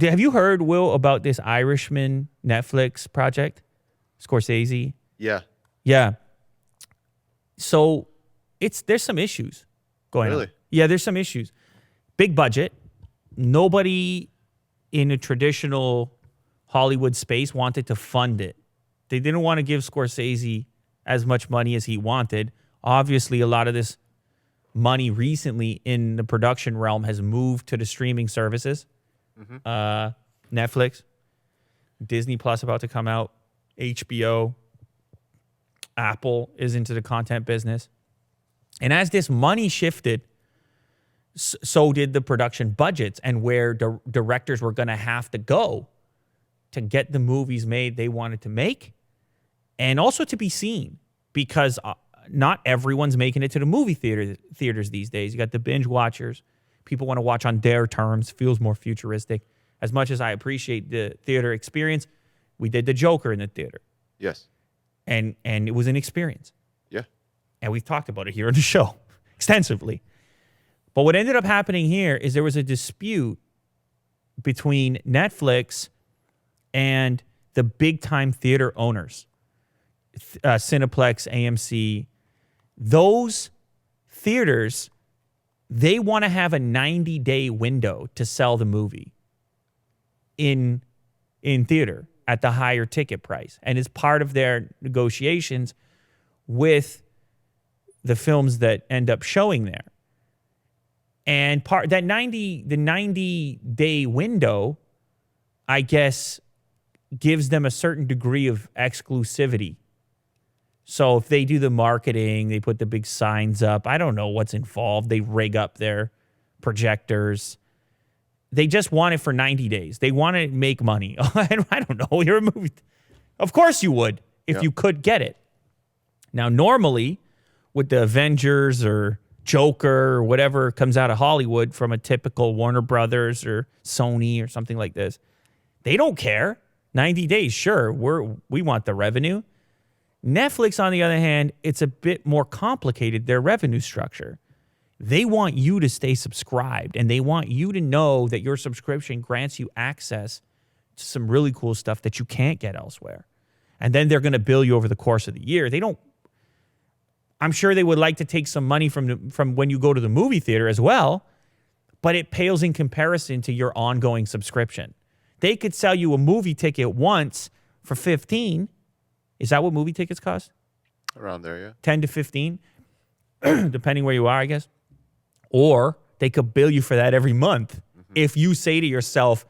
Have you heard, Will, about this Irishman Netflix project? Scorsese? Yeah. Yeah. So there's some issues going on. Yeah, there's some issues. Big budget. Nobody in a traditional Hollywood space wanted to fund it. They didn't want to give Scorsese as much money as he wanted. Obviously, a lot of this money recently in the production realm has moved to the streaming services. Netflix, Disney Plus about to come out, HBO, Apple is into the content business. And as this money shifted, so did the production budgets and where directors were going to have to go to get the movies made they wanted to make and also to be seen, because not everyone's making it to the movie theaters these days. You got the binge watchers. People want to watch on their terms, feels more futuristic. As much as I appreciate the theater experience, we did the Joker in the theater. Yes. And it was an experience. Yeah. And we've talked about it here on the show extensively. But what ended up happening here is there was a dispute between Netflix and the big-time theater owners, Cineplex, AMC. Those theaters, they want to have a 90-day window to sell the movie in theater at the higher ticket price. And it's part of their negotiations with the films that end up showing there. And the 90-day window, I guess, gives them a certain degree of exclusivity. So if they do the marketing, they put the big signs up. I don't know what's involved. They rig up their projectors. They just want it for 90 days. They want to make money. I don't know. You're a movie. Of course you would if you could get it. Now, normally, with the Avengers or Joker or whatever comes out of Hollywood from a typical Warner Brothers or Sony or something like this, they don't care. 90 days, sure, we want the revenue. Netflix, on the other hand, it's a bit more complicated, their revenue structure. They want you to stay subscribed, and they want you to know that your subscription grants you access to some really cool stuff that you can't get elsewhere. And then they're going to bill you over the course of the year. I'm sure they would like to take some money from when you go to the movie theater as well, but it pales in comparison to your ongoing subscription. They could sell you a movie ticket once for $15. Is that what movie tickets cost? Around there, yeah. 10 to 15, depending where you are, I guess. Or they could bill you for that every month. If you say to yourself,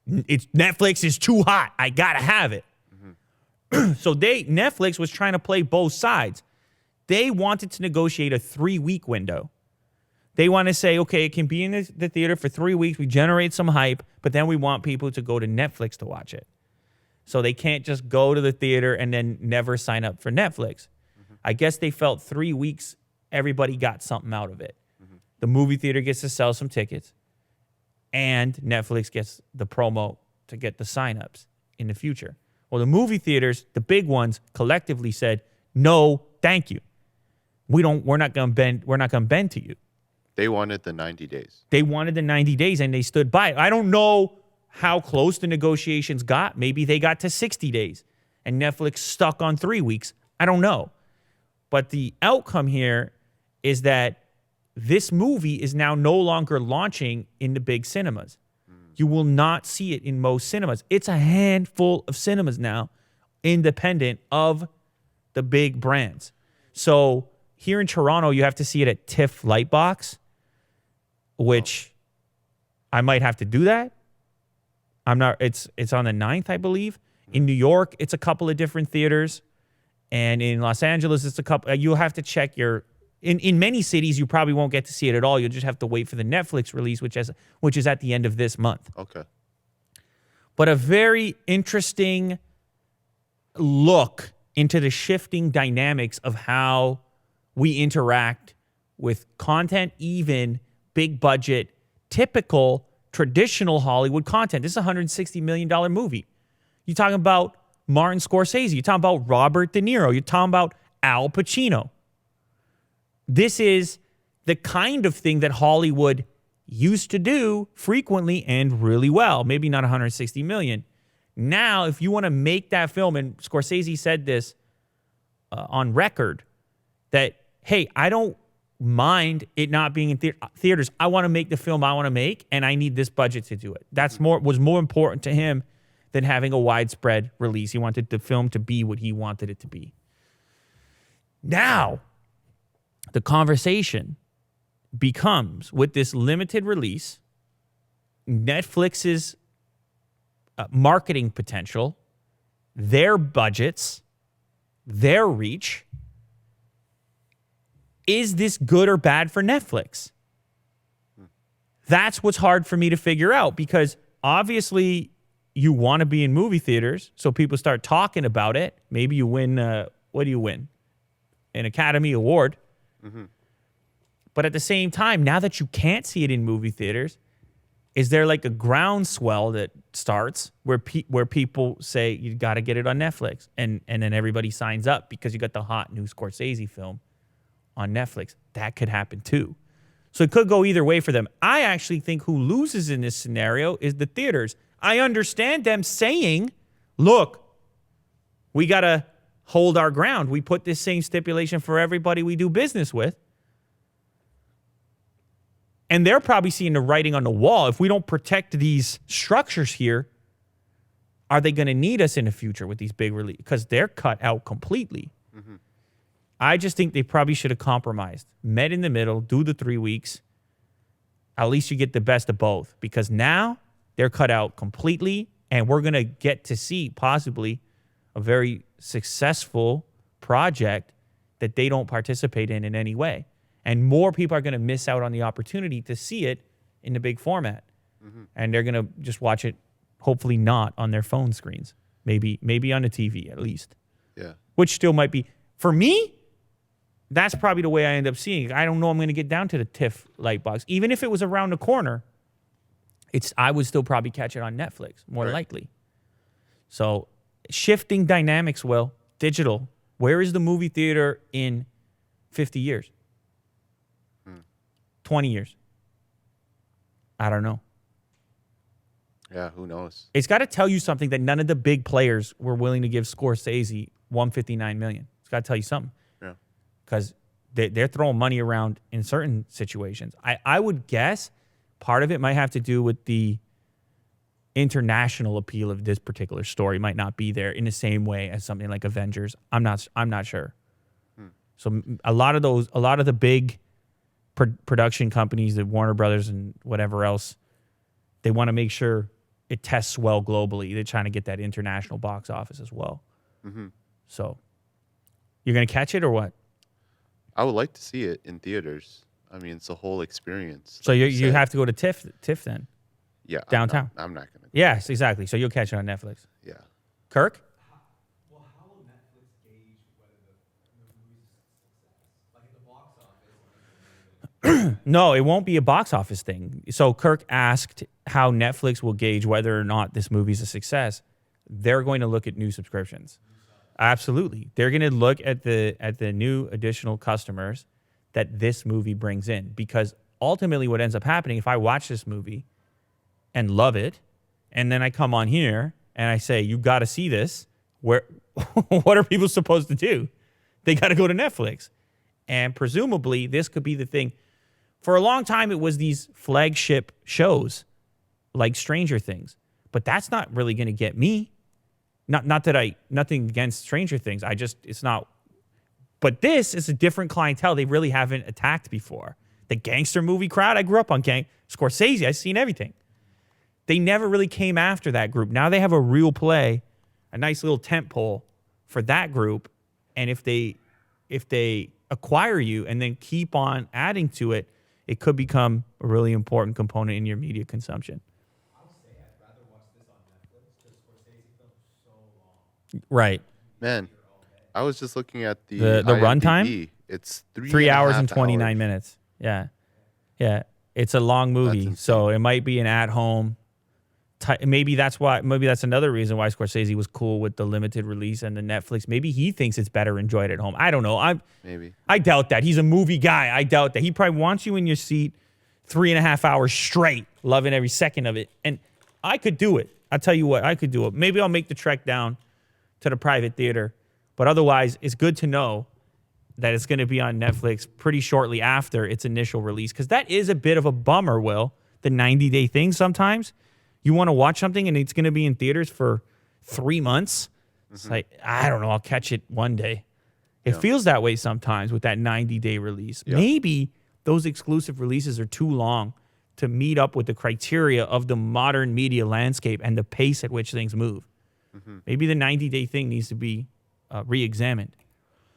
Netflix is too hot, I gotta have it. So Netflix was trying to play both sides. They wanted to negotiate a 3-week window. They want to say, okay, it can be in the theater for 3 weeks. We generate some hype, but then we want people to go to Netflix to watch it. So they can't just go to the theater and then never sign up for Netflix. I guess they felt 3 weeks, everybody got something out of it. The movie theater gets to sell some tickets, and Netflix gets the promo to get the signups in the future. Well, the movie theaters, the big ones, collectively said, no, thank you. We're not going to bend to you. They wanted the 90 days. They wanted the 90 days, and they stood by it. I don't know how close the negotiations got. Maybe they got to 60 days, and Netflix stuck on 3 weeks. I don't know. But the outcome here is that this movie is now no longer launching in the big cinemas. You will not see it in most cinemas. It's a handful of cinemas now, independent of the big brands. So here in Toronto, you have to see it at TIFF Lightbox, which I might have to do that. It's on the 9th, I believe. In New York, it's a couple of different theaters. And in Los Angeles, it's a couple. You'll have to check your... In many cities, you probably won't get to see it at all. You'll just have to wait for the Netflix release, which is at the end of this month. Okay. But a very interesting look into the shifting dynamics of how we interact with content, even big budget, typical, traditional Hollywood content. This is a $160 million movie. You're talking about Martin Scorsese. You're talking about Robert De Niro. You're talking about Al Pacino. This is the kind of thing that Hollywood used to do frequently and really well. Maybe not 160 million. Now, if you want to make that film, and Scorsese said this on record, that, hey, I don't mind it not being in theaters. I want to make the film I want to make, and I need this budget to do it. Was more important to him than having a widespread release. He wanted the film to be what he wanted it to be. Now, the conversation becomes, with this limited release, Netflix's marketing potential, their budgets, their reach. Is this good or bad for Netflix? That's what's hard for me to figure out, because obviously you want to be in movie theaters, so people start talking about it. Maybe you win, what do you win? An Academy Award. Mm-hmm. But at the same time, now that you can't see it in movie theaters, is there like a groundswell that starts where people say you got to get it on Netflix, and then everybody signs up because you got the hot new Scorsese film on Netflix? That could happen too. So it could go either way for them. I actually think who loses in this scenario is the theaters. I understand them saying, look, we got to hold our ground. We put this same stipulation for everybody we do business with. And they're probably seeing the writing on the wall. If we don't protect these structures here, are they going to need us in the future with these big releases? Because they're cut out completely. Mm-hmm. I just think they probably should have compromised. Met in the middle, do the 3 weeks. At least you get the best of both. Because now they're cut out completely, and we're going to get to see possibly a very successful project that they don't participate in any way. And more people are going to miss out on the opportunity to see it in the big format. Mm-hmm. And they're going to just watch it, hopefully not on their phone screens. Maybe on the TV at least. Yeah. Which still might be, for me, that's probably the way I end up seeing it. I don't know I'm going to get down to the TIFF light box. Even if it was around the corner, I would still probably catch it on Netflix, more likely. So shifting dynamics, digital. Where is the movie theater in 50 years? 20 years. I don't know. Yeah, who knows? It's got to tell you something that none of the big players were willing to give Scorsese $159 million. It's got to tell you something. Yeah. Because they're throwing money around in certain situations. I would guess part of it might have to do with the international appeal of this particular story might not be there in the same way as something like Avengers. I'm not sure. So a lot of the big production companies, the Warner Brothers and whatever else, they want to make sure it tests well globally. They're trying to get that international box office as well. Mm-hmm. So you're going to catch it or what? I would like to see it in theaters. I mean, it's a whole experience. So you have to go to TIFF then? Yeah. Downtown? I'm not going to. Yes, exactly. So you'll catch it on Netflix. Yeah. Kirk? Well, how will Netflix gauge whether the movie's a success? Like at the box office? No, it won't be a box office thing. So Kirk asked how Netflix will gauge whether or not this movie's a success. They're going to look at new subscriptions. Absolutely. They're going to look at the new additional customers that this movie brings in. Because ultimately what ends up happening, if I watch this movie and love it, and then I come on here and I say, you got to see this, what are people supposed to do? They got to go to Netflix. And presumably this could be the thing. For a long time, it was these flagship shows like Stranger Things. But that's not really going to get me. Nothing against Stranger Things. It's not. But this is a different clientele they really haven't attacked before. The gangster movie crowd, I grew up on Scorsese. I've seen everything. They never really came after that group. Now they have a real play, a nice little tent pole for that group. And if they acquire you and then keep on adding to it, it could become a really important component in your media consumption. I'll say I'd rather watch this on Netflix because Scorsese films so long. Right. Man, I was just looking at the runtime. It's 3 hours and 29 minutes. Yeah. Yeah. It's a long movie, so it might be an at-home. Maybe that's another reason why Scorsese was cool with the limited release and the Netflix. Maybe he thinks it's better enjoyed at home. I don't know. Maybe. I doubt that. He's a movie guy. I doubt that. He probably wants you in your seat 3.5 hours straight, loving every second of it. And I could do it. I'll tell you what, I could do it. Maybe I'll make the trek down to the private theater. But otherwise, it's good to know that it's going to be on Netflix pretty shortly after its initial release. Because that is a bit of a bummer, Will, the 90-day thing sometimes. You want to watch something and it's going to be in theaters for 3 months. It's like, I don't know, I'll catch it one day. It feels that way sometimes with that 90-day release. Yeah. Maybe those exclusive releases are too long to meet up with the criteria of the modern media landscape and the pace at which things move. Maybe the 90-day thing needs to be re-examined.